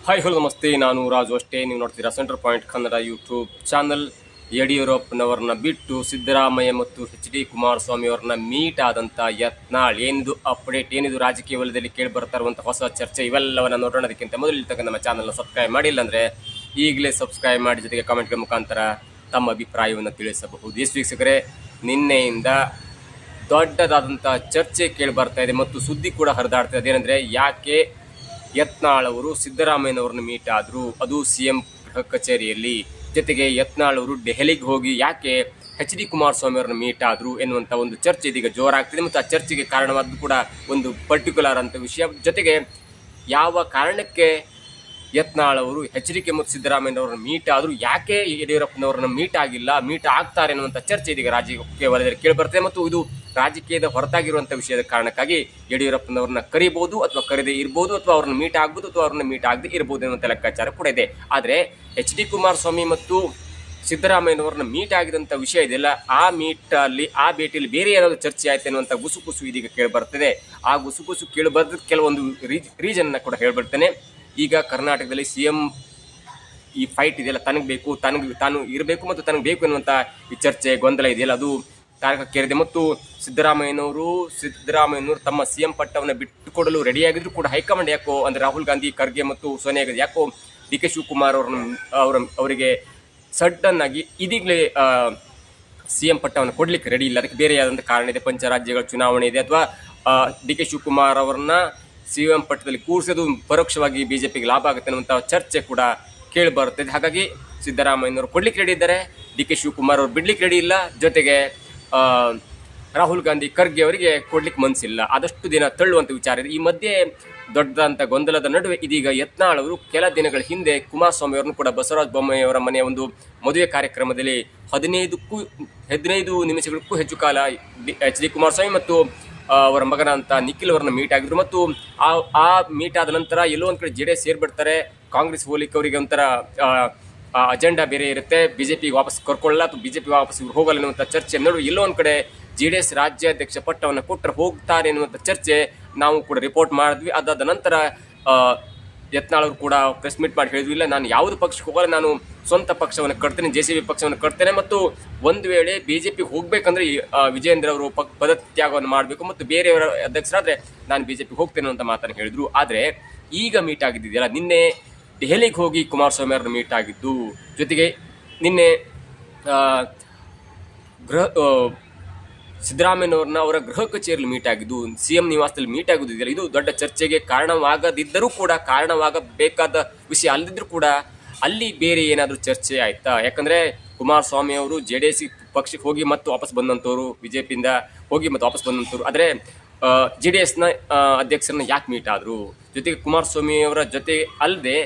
Hi hello ನಮಸ್ತೆ, ನಾನು ರಾಜು ಅಷ್ಟೇ. ನೀವು ನೋಡ್ತೀರಾ center point Kannada YouTube channel. ಯಡಿಯೂರಪ್ಪನವರನ್ನ ಬಿಟ್ಟು ಸಿದ್ದರಾಮಯ್ಯ ಮತ್ತು HD ಕುಮಾರಸ್ವಾಮಿ ಅವರನ್ನ ಮೀಟ್ ಆದಂಥ ಯತ್ನಾಳ್ ಏನಿದು ಅಪ್ಡೇಟ್, ಏನಿದು ರಾಜಕೀಯ ವಲಯದಲ್ಲಿ ಕೇಳಿ ಬರ್ತಾ ಇರುವಂಥ ಹೊಸ ಚರ್ಚೆ, ಇವೆಲ್ಲವನ್ನ ನೋಡೋಣದಕ್ಕಿಂತ ಮೊದಲು ಇರ್ತಕ್ಕ ನಮ್ಮ ಚಾನಲ್ನ ಸಬ್ಸ್ಕ್ರೈಬ್ ಮಾಡಿಲ್ಲ ಅಂದರೆ ಈಗಲೇ ಸಬ್ಸ್ಕ್ರೈಬ್ ಮಾಡಿ, ಜೊತೆಗೆ ಕಾಮೆಂಟ್ಗಳ ಮುಖಾಂತರ ತಮ್ಮ ಅಭಿಪ್ರಾಯವನ್ನು ತಿಳಿಸಬಹುದು. ಎಸ್ ವೀಕ್ಷಕರೇ, ನಿನ್ನೆಯಿಂದ ದೊಡ್ಡದಾದಂಥ ಚರ್ಚೆ ಕೇಳಿ ಬರ್ತಾ ಇದೆ ಮತ್ತು ಸುದ್ದಿ ಕೂಡ ಹರಿದಾಡ್ತಾ ಇದೆ. ಏನಂದರೆ, ಯಾಕೆ ಯತ್ನಾಳ್ ಅವರು ಸಿದ್ದರಾಮಯ್ಯನವ್ರನ್ನ ಮೀಟ್ ಆದರು, ಅದು CM ಗೃಹ ಕಚೇರಿಯಲ್ಲಿ. ಜೊತೆಗೆ ಯತ್ನಾಳ್ ಅವರು ದೆಹಲಿಗೆ ಹೋಗಿ ಯಾಕೆ HD ಕುಮಾರಸ್ವಾಮಿ ಅವ್ರನ್ನ ಮೀಟ್ ಆದರು ಎನ್ನುವಂಥ ಒಂದು ಚರ್ಚೆ ಇದೀಗ ಜೋರಾಗ್ತಿದೆ. ಮತ್ತು ಆ ಚರ್ಚೆಗೆ ಕಾರಣವಾದ್ದು ಕೂಡ ಒಂದು ಪರ್ಟಿಕ್ಯುಲರ್ ಅಂತ ವಿಷಯ. ಜೊತೆಗೆ ಯಾವ ಕಾರಣಕ್ಕೆ ಯತ್ನಾಳ್ ಅವರು HDK ಮತ್ತು ಸಿದ್ದರಾಮಯ್ಯನವ್ರನ್ನ ಮೀಟ್ ಆದರೂ, ಯಾಕೆ ಯಡಿಯೂರಪ್ಪನವ್ರನ್ನ ಮೀಟ್ ಆಗಿಲ್ಲ, ಮೀಟ್ ಆಗ್ತಾರೆ ಅನ್ನುವಂಥ ಚರ್ಚೆ ಇದೀಗ ರಾಜಕೀಯ ವಲಯದಲ್ಲಿ ಕೇಳಿಬರ್ತದೆ. ಮತ್ತು ಇದು ರಾಜಕೀಯದ ಹೊರತಾಗಿರುವಂಥ ವಿಷಯದ ಕಾರಣಕ್ಕಾಗಿ ಯಡಿಯೂರಪ್ಪನವ್ರನ್ನ ಕರಿಬೋದು ಅಥವಾ ಕರೆದೇ ಇರ್ಬೋದು, ಅಥವಾ ಅವ್ರನ್ನ ಮೀಟ್ ಆಗ್ಬೋದು ಅಥವಾ ಅವ್ರನ್ನ ಮೀಟ್ ಆಗದೆ ಇರ್ಬೋದು ಎನ್ನುವಂಥ ಲೆಕ್ಕಾಚಾರ ಕೂಡ ಇದೆ. ಆದರೆ HD ಕುಮಾರಸ್ವಾಮಿ ಮತ್ತು ಸಿದ್ದರಾಮಯ್ಯನವ್ರನ್ನ ಮೀಟ್ ಆಗಿದಂಥ ವಿಷಯ ಇದೆಯಲ್ಲ, ಆ ಭೇಟಿಯಲ್ಲಿ ಬೇರೆ ಏನಾದರೂ ಚರ್ಚೆ ಆಯ್ತು ಅನ್ನುವಂಥ ಗುಸುಗುಸು ಇದೀಗ ಕೇಳಿಬರ್ತದೆ. ಆ ಗುಸುಗುಸು ಕೇಳಿಬರ್ದ ಕೆಲವೊಂದು ರೀಸನ್ನ ಕೂಡ ಹೇಳ್ಬಿಡ್ತೇನೆ. ಈಗ ಕರ್ನಾಟಕದಲ್ಲಿ CM ಈ ಫೈಟ್ ಇದೆಯಲ್ಲ, ತನಗೆ ಬೇಕು, ತಾನು ಇರಬೇಕು ಮತ್ತು ತನಗೆ ಬೇಕು ಎನ್ನುವಂಥ ಈ ಚರ್ಚೆ ಗೊಂದಲ ಇದೆಯಲ್ಲ, ಅದು ತಾರಕಕ್ಕೇರಿದೆ. ಮತ್ತು ಸಿದ್ದರಾಮಯ್ಯನವರು ತಮ್ಮ CM ಪಟ್ಟವನ್ನು ಬಿಟ್ಟುಕೊಡಲು ರೆಡಿಯಾಗಿದ್ರು ಕೂಡ ಹೈಕಮಾಂಡ್ ಯಾಕೋ, ಅಂದರೆ ರಾಹುಲ್ ಗಾಂಧಿ, ಖರ್ಗೆ ಮತ್ತು ಸೋನಿಯಾ ಗಾಂಧಿ ಯಾಕೋ DK ಶಿವಕುಮಾರ್ ಅವರಿಗೆ ಸಡನ್ ಆಗಿ ಇದೀಗಲೇ CM ಪಟ್ಟವನ್ನು ಕೊಡಲಿಕ್ಕೆ ರೆಡಿ ಇಲ್ಲ. ಅದಕ್ಕೆ ಬೇರೆ ಆದಂಥ ಕಾರಣ ಇದೆ. ಪಂಚರಾಜ್ಯಗಳ ಚುನಾವಣೆ ಇದೆ, ಅಥವಾ DK ಶಿವಕುಮಾರ್ ಅವರನ್ನ CM ಪಟ್ಟದಲ್ಲಿ ಕೂರಿಸೋದು ಪರೋಕ್ಷವಾಗಿ BJPಗೆ ಲಾಭ ಆಗುತ್ತೆ ಅನ್ನುವಂಥ ಚರ್ಚೆ ಕೂಡ ಕೇಳಿ ಬರುತ್ತದೆ. ಹಾಗಾಗಿ ಸಿದ್ದರಾಮಯ್ಯನವರು ಕೊಡ್ಲಿಕ್ಕೆ ರೆಡಿ ಇದ್ದಾರೆ, DK ಶಿವಕುಮಾರ್ ಅವರು ಬಿಡ್ಲಿಕ್ಕೆ ರೆಡಿ ಇಲ್ಲ. ಜೊತೆಗೆ ರಾಹುಲ್ ಗಾಂಧಿ, ಖರ್ಗೆ ಅವರಿಗೆ ಕೊಡ್ಲಿಕ್ಕೆ ಮನಸ್ಸಿಲ್ಲ. ಆದಷ್ಟು ದಿನ ತಳ್ಳುವಂಥ ವಿಚಾರ ಇದೆ. ಈ ಮಧ್ಯೆ ದೊಡ್ಡದಂಥ ಗೊಂದಲದ ನಡುವೆ ಇದೀಗ ಯತ್ನಾಳ್ ಅವರು ಕೆಲ ದಿನಗಳ ಹಿಂದೆ ಕುಮಾರಸ್ವಾಮಿ ಅವರನ್ನು ಕೂಡ ಬಸವರಾಜ ಬೊಮ್ಮಾಯಿ ಅವರ ಮನೆಯ ಒಂದು ಮದುವೆ ಕಾರ್ಯಕ್ರಮದಲ್ಲಿ 15 ನಿಮಿಷಗಳಕ್ಕೂ ಹೆಚ್ಚು ಕಾಲ HD ಕುಮಾರಸ್ವಾಮಿ ಮತ್ತು ಅವರ ಮಗನಂತ ನಿಖಿಲ್ ಅವರನ್ನ ಮೀಟ್ ಆಗಿದ್ರು. ಮತ್ತು ಆ ಮೀಟ್ ಆದ ನಂತರ ಎಲ್ಲೋ ಒಂದು ಕಡೆ JDS ಸೇರ್ಬಿಡ್ತಾರೆ. ಕಾಂಗ್ರೆಸ್ ಹೋಲಿಕೆ ಅವರಿಗೆ ಒಂಥರ ಅಜೆಂಡಾ ಬೇರೆ ಇರುತ್ತೆ, BJPಗೆ ವಾಪಸ್ ಕರ್ಕೊಳ್ಳಲ್ಲ ಅಥವಾ BJP ವಾಪಸ್ ಇವ್ರು ಹೋಗಲ್ಲ ಅನ್ನುವಂಥ ಚರ್ಚೆ ನಡುವೆ ಎಲ್ಲೋ ಒಂದು ಕಡೆ JDS ರಾಜ್ಯಾಧ್ಯಕ್ಷ ಪಟ್ಟವನ್ನು ಕೊಟ್ಟರೆ ಹೋಗ್ತಾರೆ ಅನ್ನುವಂಥ ಚರ್ಚೆ ನಾವು ಕೂಡ ರಿಪೋರ್ಟ್ ಮಾಡಿದ್ವಿ. ಅದಾದ ನಂತರ ಯತ್ನಾಳ್ ಅವರು ಕೂಡ ಪ್ರೆಸ್ ಮೀಟ್ ಮಾಡಿ ಹೇಳಿದ್ವಿ, ಇಲ್ಲ ನಾನು ಯಾವುದು ಪಕ್ಷಕ್ಕೆ ಹೋಗಲ್ಲ, ನಾನು ಸ್ವಂತ ಪಕ್ಷವನ್ನು ಕಟ್ತೇನೆ, JCB ಪಕ್ಷವನ್ನು ಕಟ್ತೇನೆ, ಮತ್ತು ಒಂದು ವೇಳೆ BJPಗೆ ಹೋಗ್ಬೇಕಂದ್ರೆ ವಿಜೇಂದ್ರ ಅವರು ಪದತ್ಯಾಗವನ್ನು ಮಾಡಬೇಕು ಮತ್ತು ಬೇರೆಯವರ ಅಧ್ಯಕ್ಷರಾದರೆ ನಾನು BJPಗೆ ಹೋಗ್ತೇನೆ ಅಂತ ಮಾತನ್ನು ಹೇಳಿದರು. ಆದರೆ ಈಗ ಮೀಟ್ ಆಗಿದ್ದಿದೆಯಲ್ಲ, ನಿನ್ನೆ ದೆಹಲಿಗೆ ಹೋಗಿ ಕುಮಾರಸ್ವಾಮಿ ಅವ್ರನ್ನ ಮೀಟ್ ಆಗಿದ್ದು, ಜೊತೆಗೆ ನಿನ್ನೆ ಸಿದ್ದರಾಮಯ್ಯನವ್ರನ್ನ ಅವರ ಗೃಹ ಕಚೇರಿಯಲ್ಲಿ ಮೀಟ್ ಆಗಿದ್ದು, CM ನಿವಾಸದಲ್ಲಿ ಮೀಟ್ ಆಗೋದಿದೆಯಲ್ಲ, ಇದು ದೊಡ್ಡ ಚರ್ಚೆಗೆ ಕಾರಣವಾಗದಿದ್ದರೂ ಕೂಡ, ಕಾರಣವಾಗಬೇಕಾದ ವಿಷಯ ಅಲ್ಲದಿದ್ದರೂ ಕೂಡ ಅಲ್ಲಿ ಬೇರೆ ಏನಾದರೂ ಚರ್ಚೆ ಆಯ್ತಾ? ಯಾಕಂದರೆ ಕುಮಾರಸ್ವಾಮಿ ಅವರು JDS ಪಕ್ಷಕ್ಕೆ ಹೋಗಿ ಮತ್ತು ವಾಪಸ್ ಬಂದಂಥವ್ರು, BJPಯಿಂದ ಹೋಗಿ ಮತ್ತು ವಾಪಸ್ ಬಂದಂಥವ್ರು. ಆದರೆ JDSನ ಅಧ್ಯಕ್ಷರನ್ನ ಯಾಕೆ ಮೀಟ್ ಆದರು? ಜೊತೆಗೆ ಕುಮಾರಸ್ವಾಮಿ ಅವರ ಜೊತೆ ಅಲ್ಲದೆ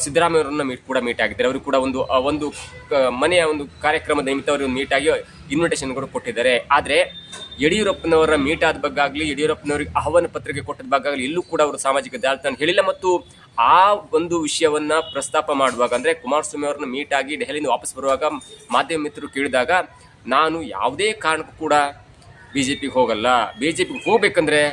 ಸಿದ್ದರಾಮಯ್ಯವರನ್ನ ಮೀಟ್ ಆಗಿದ್ದಾರೆ. ಅವರು ಕೂಡ ಒಂದು ಮನೆಯ ಒಂದು ಕಾರ್ಯಕ್ರಮದ ನಿಮಿತ್ತ ಅವರು ಮೀಟ್ ಆಗಿ ಇನ್ವಿಟೇಷನ್ ಕೂಡ ಕೊಟ್ಟಿದ್ದಾರೆ. ಆದರೆ ಯಡಿಯೂರಪ್ಪನವರ ಮೀಟ್ ಆದ ಬಗ್ಗಾಗಲಿ, ಯಡಿಯೂರಪ್ಪನವರಿಗೆ ಆಹ್ವಾನ ಪತ್ರಿಕೆ ಕೊಟ್ಟದ ಬಗ್ಗಾಗಲಿ ಎಲ್ಲೂ ಕೂಡ ಅವರು ಸಾಮಾಜಿಕ ಜಾಲತಾಣ ಹೇಳಿಲ್ಲ. ಮತ್ತು ಆ ಒಂದು ವಿಷಯವನ್ನು ಪ್ರಸ್ತಾಪ ಮಾಡುವಾಗ, ಅಂದರೆ ಕುಮಾರಸ್ವಾಮಿ ಅವ್ರನ್ನ ಮೀಟ್ ಆಗಿ ದೆಹಲಿಯಿಂದ ವಾಪಸ್ ಬರುವಾಗ ಮಾಧ್ಯಮ ಮಿತ್ರರು ಕೇಳಿದಾಗ, ನಾನು ಯಾವುದೇ ಕಾರಣಕ್ಕೂ ಕೂಡ BJPಗೆ ಹೋಗಲ್ಲ, BJPಗೆ ಹೋಗ್ಬೇಕಂದ್ರೆ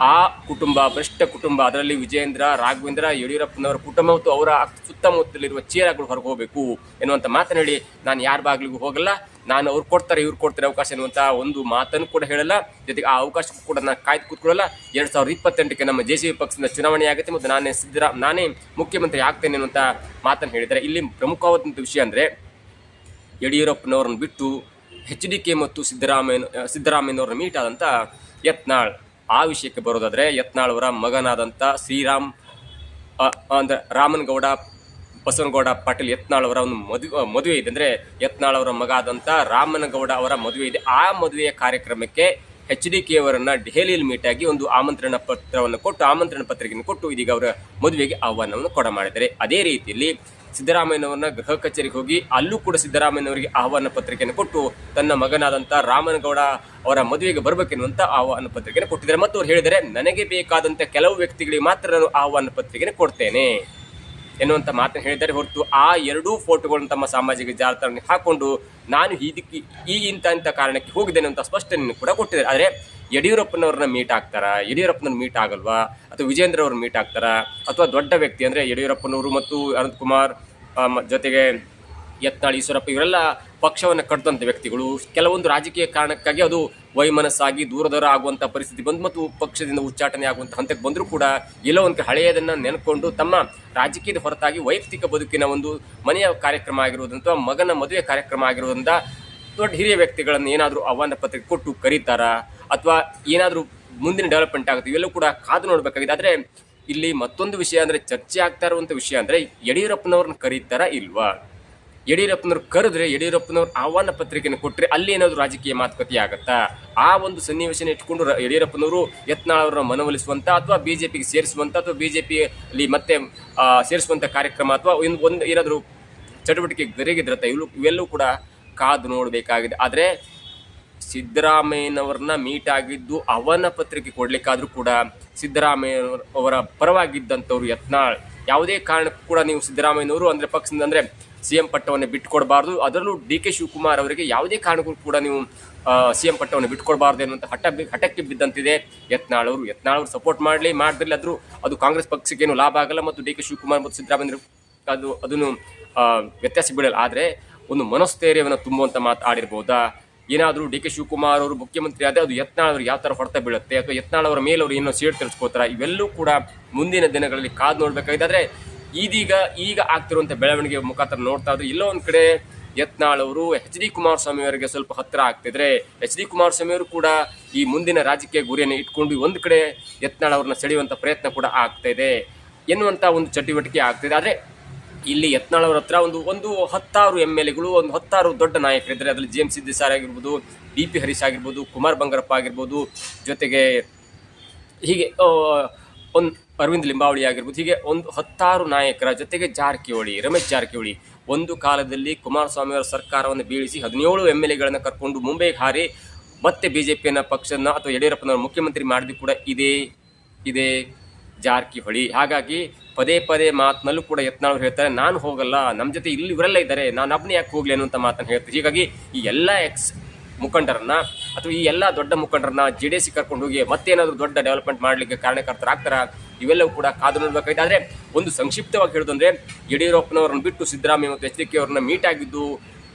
ಆ ಕುಟುಂಬ, ಭ್ರಷ್ಟ ಕುಟುಂಬ, ಅದರಲ್ಲಿ ವಿಜೇಂದ್ರ, ರಾಘವೇಂದ್ರ, ಯಡಿಯೂರಪ್ಪನವರ ಕುಟುಂಬ ಮತ್ತು ಅವರ ಸುತ್ತಮುತ್ತಲಿರುವ ಚೇರಾಗಳು ಹೊರಗೆ ಹೋಗಬೇಕು ಎನ್ನುವಂಥ ಮಾತನ್ನು ಹೇಳಿ, ನಾನು ಯಾರ ಬಾಗಿಲಿಗೂ ಹೋಗಲ್ಲ, ನಾನು ಅವ್ರು ಕೊಡ್ತಾರೆ ಇವ್ರು ಕೊಡ್ತಾರೆ ಅವಕಾಶ ಎನ್ನುವಂಥ ಒಂದು ಮಾತನ್ನು ಕೂಡ ಹೇಳಲ್ಲ. ಜೊತೆಗೆ ಆ ಅವಕಾಶಕ್ಕೂ ಕೂಡ ನಾನು ಕಾಯ್ದು ಕೂತ್ಕೊಳ್ಳಲ್ಲ. 2028ಕ್ಕೆ ನಮ್ಮ JCB ಪಕ್ಷದಿಂದ ಚುನಾವಣೆ ಆಗುತ್ತೆ ಮತ್ತು ನಾನೇ ಮುಖ್ಯಮಂತ್ರಿ ಆಗ್ತೇನೆ ಎನ್ನುವಂಥ ಮಾತನ್ನು ಹೇಳಿದ್ದಾರೆ. ಇಲ್ಲಿ ಪ್ರಮುಖವಾದಂಥ ವಿಷಯ ಅಂದರೆ, ಯಡಿಯೂರಪ್ಪನವ್ರನ್ನ ಬಿಟ್ಟು HDK ಮತ್ತು ಸಿದ್ದರಾಮಯ್ಯನವ್ರನ್ನ ಮೀಟ್ ಆದಂಥ ಯತ್ನಾಳ್, ಆ ವಿಷಯಕ್ಕೆ ಬರೋದಾದರೆ, ಯತ್ನಾಳ್ ಅವರ ಮಗನಾದಂಥ ಶ್ರೀರಾಮ್ ಅಂದರೆ ರಾಮನಗೌಡ ಬಸವನಗೌಡ ಪಾಟೀಲ್ ಯತ್ನಾಳ್ ಅವರ ಒಂದು ಮದುವೆ ಇದೆ. ಅಂದರೆ ಯತ್ನಾಳ್ ಅವರ ಮಗ ಆದಂಥ ರಾಮನಗೌಡ ಅವರ ಮದುವೆ ಇದೆ. ಆ ಮದುವೆಯ ಕಾರ್ಯಕ್ರಮಕ್ಕೆ HDK ಅವರನ್ನು ದೆಹಲಿಯಲ್ಲಿ ಮೀಟಾಗಿ ಒಂದು ಆಮಂತ್ರಣ ಪತ್ರಿಕೆಯನ್ನು ಕೊಟ್ಟು ಇದೀಗ ಅವರ ಮದುವೆಗೆ ಆಹ್ವಾನವನ್ನು ಮಾಡಿದ್ದಾರೆ. ಅದೇ ರೀತಿಯಲ್ಲಿ ಸಿದ್ದರಾಮಯ್ಯನವ್ರನ್ನ ಗೃಹ ಕಚೇರಿಗೆ ಹೋಗಿ ಅಲ್ಲೂ ಕೂಡ ಸಿದ್ದರಾಮಯ್ಯನವರಿಗೆ ಆಹ್ವಾನ ಪತ್ರಿಕೆಯನ್ನು ಕೊಟ್ಟು ತನ್ನ ಮಗನಾದಂಥ ರಾಮನಗೌಡ ಅವರ ಮದುವೆಗೆ ಬರಬೇಕೆನ್ನುವಂಥ ಆಹ್ವಾನ ಪತ್ರಿಕೆಯನ್ನು ಕೊಟ್ಟಿದ್ದಾರೆ. ಮತ್ತು ಅವ್ರು ಹೇಳಿದರೆ, ನನಗೆ ಬೇಕಾದಂಥ ಕೆಲವು ವ್ಯಕ್ತಿಗಳಿಗೆ ಮಾತ್ರ ನಾನು ಆಹ್ವಾನ ಪತ್ರಿಕೆಯನ್ನು ಕೊಡ್ತೇನೆ ಎನ್ನುವಂಥ ಮಾತನ್ನು ಹೇಳಿದ್ದಾರೆ. ಹೊರತು ಆ ಎರಡೂ ಫೋಟೋಗಳನ್ನು ತಮ್ಮ ಸಾಮಾಜಿಕ ಜಾಲತಾಣಕ್ಕೆ ಹಾಕ್ಕೊಂಡು ನಾನು ಇಂಥ ಕಾರಣಕ್ಕೆ ಹೋಗಿದ್ದೇನೆ ಅಂತ ಸ್ಪಷ್ಟನೆಯನ್ನು ಕೂಡ ಕೊಟ್ಟಿದ್ದಾರೆ. ಆದರೆ ಯಡಿಯೂರಪ್ಪನವ್ರನ್ನ ಮೀಟ್ ಆಗ್ತಾರಾ, ಯಡಿಯೂರಪ್ಪನವ್ರನ್ನ ಮೀಟ್ ಆಗಲ್ವಾ, ಅಥವಾ ವಿಜೇಂದ್ರ ಅವ್ರನ್ನ ಮೀಟ್ ಆಗ್ತಾರಾ, ಅಥವಾ ದೊಡ್ಡ ವ್ಯಕ್ತಿ ಅಂದರೆ ಯಡಿಯೂರಪ್ಪನವರು ಮತ್ತು ಅನಂತಕುಮಾರ್ ಜೊತೆಗೆ ಯತ್ನಾಳ್, ಈಶ್ವರಪ್ಪ ಇವರೆಲ್ಲ ಪಕ್ಷವನ್ನು ಕಟ್ಟಿದಂಥ ವ್ಯಕ್ತಿಗಳು. ಕೆಲವೊಂದು ರಾಜಕೀಯ ಕಾರಣಕ್ಕಾಗಿ ಅದು ವೈಮನಸ್ಸಾಗಿ ದೂರ ಆಗುವಂಥ ಪರಿಸ್ಥಿತಿ ಬಂದು ಮತ್ತು ಪಕ್ಷದಿಂದ ಉಚ್ಚಾಟನೆ ಆಗುವಂಥ ಹಂತಕ್ಕೆ ಬಂದರೂ ಕೂಡ ಎಲ್ಲೋ ಒಂದು ಹಳೆಯದನ್ನು ನೆನ್ಕೊಂಡು ತಮ್ಮ ರಾಜಕೀಯದ ಹೊರತಾಗಿ ವೈಯಕ್ತಿಕ ಬದುಕಿನ ಒಂದು ಮನೆಯ ಕಾರ್ಯಕ್ರಮ ಆಗಿರುವುದಂಥ ಮಗನ ಮದುವೆ ಕಾರ್ಯಕ್ರಮ ಆಗಿರುವುದರಿಂದ ದೊಡ್ಡ ಹಿರಿಯ ವ್ಯಕ್ತಿಗಳನ್ನು ಏನಾದರೂ ಆಹ್ವಾನ ಪತ್ರಿಕೆ ಕೊಟ್ಟು ಕರೀತಾರಾ, ಅಥವಾ ಏನಾದರೂ ಮುಂದಿನ ಡೆವಲಪ್ಮೆಂಟ್ ಆಗುತ್ತೆ, ಇವೆಲ್ಲವೂ ಕೂಡ ಕಾದು ನೋಡಬೇಕಾಗಿದೆ. ಆದರೆ ಇಲ್ಲಿ ಮತ್ತೊಂದು ವಿಷಯ ಅಂದರೆ, ಚರ್ಚೆ ಆಗ್ತಾ ಇರುವಂಥ ವಿಷಯ ಅಂದರೆ ಯಡಿಯೂರಪ್ಪನವ್ರನ್ನ ಕರೀತಾರಾ ಇಲ್ವಾ. ಯಡಿಯೂರಪ್ಪನವ್ರು ಕರೆದ್ರೆ ಯಡಿಯೂರಪ್ಪನವ್ರು ಆಹ್ವಾನ ಪತ್ರಿಕೆಯನ್ನು ಕೊಟ್ಟರೆ ಅಲ್ಲಿ ಏನಾದರೂ ರಾಜಕೀಯ ಮಾತುಕತೆ ಆಗುತ್ತಾ, ಆ ಒಂದು ಸನ್ನಿವೇಶನ ಇಟ್ಕೊಂಡು ಯಡಿಯೂರಪ್ಪನವರು ಯತ್ನಾಳ್ ಅವರ ಮನವೊಲಿಸುವಂಥ ಅಥವಾ ಬಿಜೆಪಿಗೆ ಸೇರಿಸುವಂಥ ಅಥವಾ ಬಿಜೆಪಿಯಲ್ಲಿ ಮತ್ತೆ ಸೇರಿಸುವಂಥ ಕಾರ್ಯಕ್ರಮ ಅಥವಾ ಒಂದು ಏನಾದರೂ ಚಟುವಟಿಕೆ ಗರಿಗಿದ್ರತ್ತ ಇವೆಲ್ಲವೂ ಕೂಡ ಕಾದು ನೋಡಬೇಕಾಗಿದೆ. ಆದರೆ ಸಿದ್ದರಾಮಯ್ಯನವ್ರನ್ನ ಮೀಟ್ ಆಗಿದ್ದು ಅವನ ಪತ್ರಿಕೆ ಕೊಡಲಿಕ್ಕಾದರೂ ಕೂಡ ಸಿದ್ದರಾಮಯ್ಯವರ ಪರವಾಗಿದ್ದಂಥವ್ರು ಯತ್ನಾಳ್ ಯಾವುದೇ ಕಾರಣಕ್ಕೂ ಕೂಡ ನೀವು ಸಿದ್ದರಾಮಯ್ಯನವರು ಅಂದರೆ ಪಕ್ಷದಿಂದ ಅಂದರೆ CM ಪಟ್ಟವನ್ನು ಬಿಟ್ಟುಕೊಡಬಾರ್ದು, ಅದರಲ್ಲೂ DK ಶಿವಕುಮಾರ್ ಅವರಿಗೆ ಯಾವುದೇ ಕಾರಣಕ್ಕೂ ಕೂಡ ನೀವು CM ಪಟ್ಟವನ್ನು ಬಿಟ್ಟುಕೊಡಬಾರ್ದು ಎನ್ನುವಂಥ ಹಠಕ್ಕೆ ಬಿದ್ದಂತಿದೆ ಯತ್ನಾಳ್ ಅವರು ಸಪೋರ್ಟ್ ಮಾಡಿದ್ರಲ್ಲಿ ಅದು ಕಾಂಗ್ರೆಸ್ ಪಕ್ಷಕ್ಕೆ ಏನು ಲಾಭ ಆಗಲ್ಲ ಮತ್ತು DK ಶಿವಕುಮಾರ್ ಮತ್ತು ಸಿದ್ದರಾಮಯ್ಯ ಅದನ್ನು ವ್ಯತ್ಯಾಸ ಬೀಳಲ್ಲ. ಆದರೆ ಒಂದು ಮನಸ್ಥೈರ್ಯವನ್ನು ತುಂಬುವಂಥ ಮಾತು ಆಡಿರ್ಬೋದಾ, ಏನಾದರೂ DK ಶಿವಕುಮಾರ್ ಅವರು ಮುಖ್ಯಮಂತ್ರಿ ಆದರೆ ಅದು ಯತ್ನಾಳ್ ಅವ್ರಿಗೆ ಯಾವ ಥರ ಹೊಡೆತ ಬೀಳುತ್ತೆ, ಅಥವಾ ಯತ್ನಾಳ್ ಅವರ ಮೇಲೆ ಅವರು ಏನೋ ಸೇಡ್ ತೆರೆಸ್ಕೋತಾರ, ಇವೆಲ್ಲವೂ ಕೂಡ ಮುಂದಿನ ದಿನಗಳಲ್ಲಿ ಕಾದು ನೋಡಬೇಕಾಗಿದೆ. ಆದರೆ ಈಗ ಆಗ್ತಿರುವಂಥ ಬೆಳವಣಿಗೆ ಮುಖಾಂತರ ನೋಡ್ತಾ ಇದ್ರೆ ಎಲ್ಲೋ ಒಂದು ಕಡೆ ಯತ್ನಾಳ್ ಅವರು HD ಕುಮಾರಸ್ವಾಮಿ ಅವರಿಗೆ ಸ್ವಲ್ಪ ಹತ್ತಿರ ಆಗ್ತಿದ್ರೆ, HD ಕುಮಾರಸ್ವಾಮಿ ಅವರು ಕೂಡ ಈ ಮುಂದಿನ ರಾಜಕೀಯ ಗುರಿಯನ್ನು ಇಟ್ಕೊಂಡು ಒಂದು ಕಡೆ ಯತ್ನಾಳ್ ಅವ್ರನ್ನ ಸೆಳೆಯುವಂಥ ಪ್ರಯತ್ನ ಕೂಡ ಆಗ್ತಾ ಇದೆ ಎನ್ನುವಂಥ ಒಂದು ಚಟುವಟಿಕೆ ಆಗ್ತಿದೆ. ಆದರೆ ಇಲ್ಲಿ ಯತ್ನಾಳ್ ಅವರ ಹತ್ರ ಒಂದು 10 MLAಗಳು, ಒಂದು 10 ದೊಡ್ಡ ನಾಯಕರಿದ್ದಾರೆ. ಅದರಲ್ಲಿ JM ಸಿದ್ದೇಶ್ವರ ಆಗಿರ್ಬೋದು, DP ಹರೀಶ್ ಆಗಿರ್ಬೋದು, ಕುಮಾರ್ ಬಂಗಾರಪ್ಪ ಆಗಿರ್ಬೋದು, ಜೊತೆಗೆ ಹೀಗೆ ಒಂದು ಅರವಿಂದ್ ಲಿಂಬಾವಳಿ ಆಗಿರ್ಬೋದು, ಹೀಗೆ ಒಂದು 10 ನಾಯಕರ ಜೊತೆಗೆ ರಮೇಶ್ ಜಾರಕಿಹೊಳಿ ಒಂದು ಕಾಲದಲ್ಲಿ ಕುಮಾರಸ್ವಾಮಿ ಅವರ ಸರ್ಕಾರವನ್ನು ಬೀಳಿಸಿ 17 MLAಗಳನ್ನು ಕರ್ಕೊಂಡು ಮುಂಬೈಗೆ ಹಾರಿ ಮತ್ತೆ ಬಿಜೆಪಿಯನ್ನು ಪಕ್ಷನ ಅಥವಾ ಯಡಿಯೂರಪ್ಪನವರು ಮುಖ್ಯಮಂತ್ರಿ ಮಾಡಿದ್ದು ಕೂಡ ಇದೇ ಜಾರಕಿಹೊಳಿ. ಹಾಗಾಗಿ ಪದೇ ಮಾತಿನಲ್ಲೂ ಕೂಡ ಯತ್ನಾಳ್ ಅವರು ಹೇಳ್ತಾರೆ, ನಾನು ಹೋಗಲ್ಲ, ನಮ್ಮ ಜೊತೆ ಇವರೆಲ್ಲ ಇದ್ದಾರೆ, ನಾನು ಒಬ್ಬನೇ ಯಾಕೆ ಹೋಗ್ಲಿ ಅನ್ನುವಂಥ ಮಾತನ್ನು ಹೇಳ್ತಾರೆ. ಹೀಗಾಗಿ ಈ ಎಲ್ಲ ಮುಖಂಡರನ್ನ ಅಥವಾ ಈ ಎಲ್ಲ ದೊಡ್ಡ ಮುಖಂಡರನ್ನ JDS ಕರ್ಕೊಂಡು ಹೋಗಿ ಮತ್ತೇನಾದರೂ ದೊಡ್ಡ ಡೆವಲಪ್ಮೆಂಟ್ ಮಾಡಲಿಕ್ಕೆ ಕಾರಣಕರ್ತರಾಗ್ತಾರ, ಇವೆಲ್ಲವೂ ಕೂಡ ಕಾದು ನೋಡಬೇಕಾಗಿದೆ. ಆದರೆ ಒಂದು ಸಂಕ್ಷಿಪ್ತವಾಗಿ ಹೇಳೋದಂದ್ರೆ, ಯಡಿಯೂರಪ್ಪನವ್ರನ್ನ ಬಿಟ್ಟು ಸಿದ್ದರಾಮಯ್ಯ ಮತ್ತು HDK ಅವ್ರನ್ನ ಮೀಟ್ ಆಗಿದ್ದು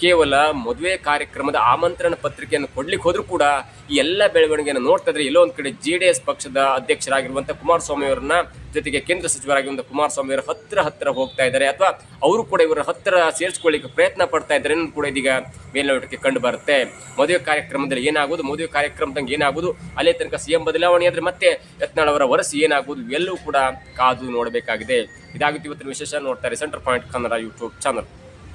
ಕೇವಲ ಮದುವೆ ಕಾರ್ಯಕ್ರಮದ ಆಮಂತ್ರಣ ಪತ್ರಿಕೆಯನ್ನು ಕೊಡ್ಲಿಕ್ಕೆ ಹೋದ್ರೂ ಕೂಡ ಈ ಎಲ್ಲ ಬೆಳವಣಿಗೆಯನ್ನು ನೋಡ್ತಾ ಇದ್ರೆ ಎಲ್ಲೋ ಒಂದು ಕಡೆ JDS ಪಕ್ಷದ ಅಧ್ಯಕ್ಷರಾಗಿರುವಂಥ ಕುಮಾರಸ್ವಾಮಿ ಅವರನ್ನ ಜೊತೆಗೆ ಕೇಂದ್ರ ಸಚಿವರಾಗಿರುವಂಥ ಕುಮಾರಸ್ವಾಮಿ ಅವರ ಹತ್ತಿರ ಹೋಗ್ತಾ ಇದ್ದಾರೆ, ಅಥವಾ ಅವರು ಕೂಡ ಇವರ ಹತ್ತಿರ ಸೇರಿಸ್ಕೊಳ್ಳಿಕ್ಕೆ ಪ್ರಯತ್ನ ಪಡ್ತಾ ಇದ್ದಾರೆ ಅನ್ನೋದು ಕೂಡ ಇದೀಗ ಮೇಲ್ನೋಟಕ್ಕೆ ಕಂಡು ಬರುತ್ತೆ. ಮದುವೆ ಕಾರ್ಯಕ್ರಮದಲ್ಲಿ ಏನಾಗೋದು, ಮದುವೆ ಕಾರ್ಯಕ್ರಮದಂಗೆ ಏನಾಗೋದು, ಅಲ್ಲೇ ತನಕ CM ಬದಲಾವಣೆ ಆದರೆ ಮತ್ತೆ ಯತ್ನಾಳ್ ಅವರ ವರಸಿ ಏನಾಗೋದು, ಇವೆಲ್ಲವೂ ಕೂಡ ಕಾದು ನೋಡಬೇಕಾಗಿದೆ. ಇದಾಗುತ್ತೆ ಇವತ್ತಿನ ವಿಶೇಷ. ನೋಡ್ತಾರೆ centre point Kannada YouTube channel.